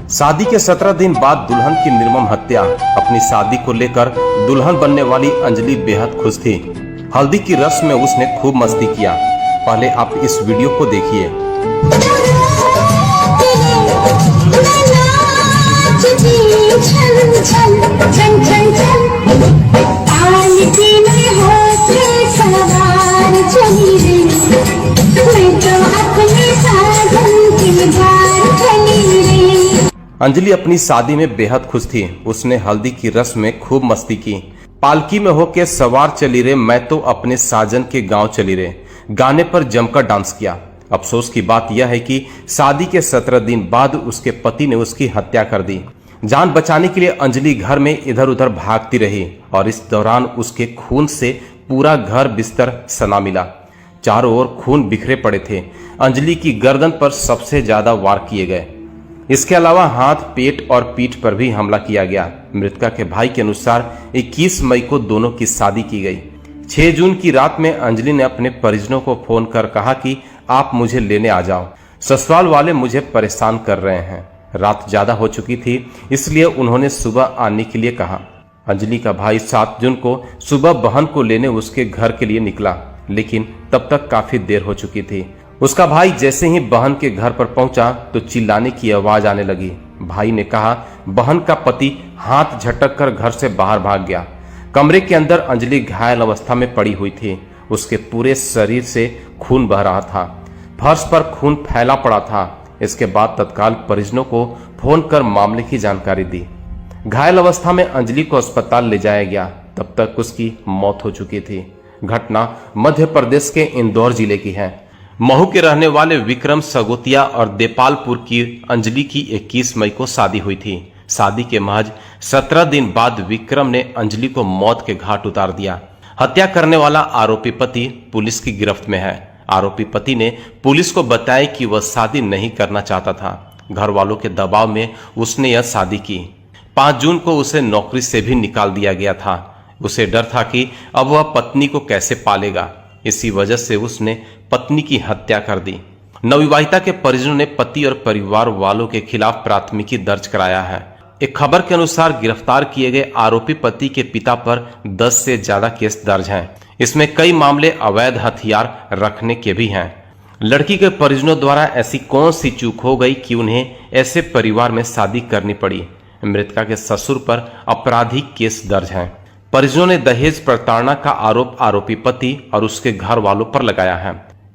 शादी के 17 दिन बाद दुल्हन की निर्मम हत्या। अपनी शादी को लेकर दुल्हन बनने वाली अंजलि बेहद खुश थी। हल्दी की रस्म में उसने खूब मस्ती किया। पहले आप इस वीडियो को देखिए। अंजलि अपनी शादी में बेहद खुश थी। उसने हल्दी की रस्म में खूब मस्ती की। पालकी में होके सवार चली रे, मैं तो अपने साजन के गांव चली रे, गाने पर जमकर डांस किया। अफसोस की बात यह है कि शादी के 17 दिन बाद उसके पति ने उसकी हत्या कर दी। जान बचाने के लिए अंजलि घर में इधर उधर भागती रही और इस दौरान उसके खून से पूरा घर बिस्तर सना मिला। चारों ओर खून बिखरे पड़े थे। अंजलि की गर्दन पर सबसे ज्यादा वार किए गए। इसके अलावा हाथ, पेट और पीठ पर भी हमला किया गया। मृतका के भाई के अनुसार 21 मई को दोनों की शादी की गई। 6 जून की रात में अंजलि ने अपने परिजनों को फोन कर कहा कि आप मुझे लेने आ जाओ, ससुराल वाले मुझे परेशान कर रहे हैं। रात ज्यादा हो चुकी थी, इसलिए उन्होंने सुबह आने के लिए कहा। अंजलि का भाई 7 जून को सुबह बहन को लेने उसके घर के लिए निकला, लेकिन तब तक काफी देर हो चुकी थी। उसका भाई जैसे ही बहन के घर पर पहुंचा तो चिल्लाने की आवाज आने लगी। भाई ने कहा बहन का पति हाथ झटक कर घर से बाहर भाग गया। कमरे के अंदर अंजलि घायल अवस्था में पड़ी हुई थी। उसके पूरे शरीर से खून बह रहा था। फर्श पर खून फैला पड़ा था। इसके बाद तत्काल परिजनों को फोन कर मामले की जानकारी दी। घायल अवस्था में अंजलि को अस्पताल ले जाया गया। तब तक उसकी मौत हो चुकी थी। घटना मध्य प्रदेश के इंदौर जिले की है। महू के रहने वाले विक्रम सगोतिया और देपालपुर की अंजलि की 21 मई को शादी हुई थी। शादी के महज 17 दिन बाद विक्रम ने अंजलि को मौत के घाट उतार दिया। हत्या करने वाला आरोपी पति पुलिस की गिरफ्त में है। आरोपी पति ने पुलिस को बताया कि वह शादी नहीं करना चाहता था। घर वालों के दबाव में उसने यह शादी की। 5 जून को उसे नौकरी से भी निकाल दिया गया था। उसे डर था कि अब वह पत्नी को कैसे पालेगा। इसी वजह से उसने पत्नी की हत्या कर दी। नवविवाहिता के परिजनों ने पति और परिवार वालों के खिलाफ प्राथमिकी दर्ज कराया है। एक खबर के अनुसार गिरफ्तार किए गए आरोपी पति के पिता पर 10 से ज्यादा केस दर्ज हैं। इसमें कई मामले अवैध हथियार रखने के भी हैं। लड़की के परिजनों द्वारा ऐसी कौन सी चूक हो गई कि उन्हें ऐसे परिवार में शादी करनी पड़ी। मृतका के ससुर पर आपराधिक केस दर्ज है। परिजनों ने दहेज प्रताड़ना का आरोप आरोपी पति और उसके घर वालों पर लगाया है।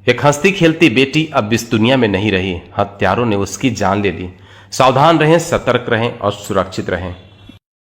एक हंसती खेलती बेटी अब इस दुनिया में नहीं रही। हत्यारों ने उसकी जान ले ली। सावधान रहें, सतर्क रहें और सुरक्षित रहें।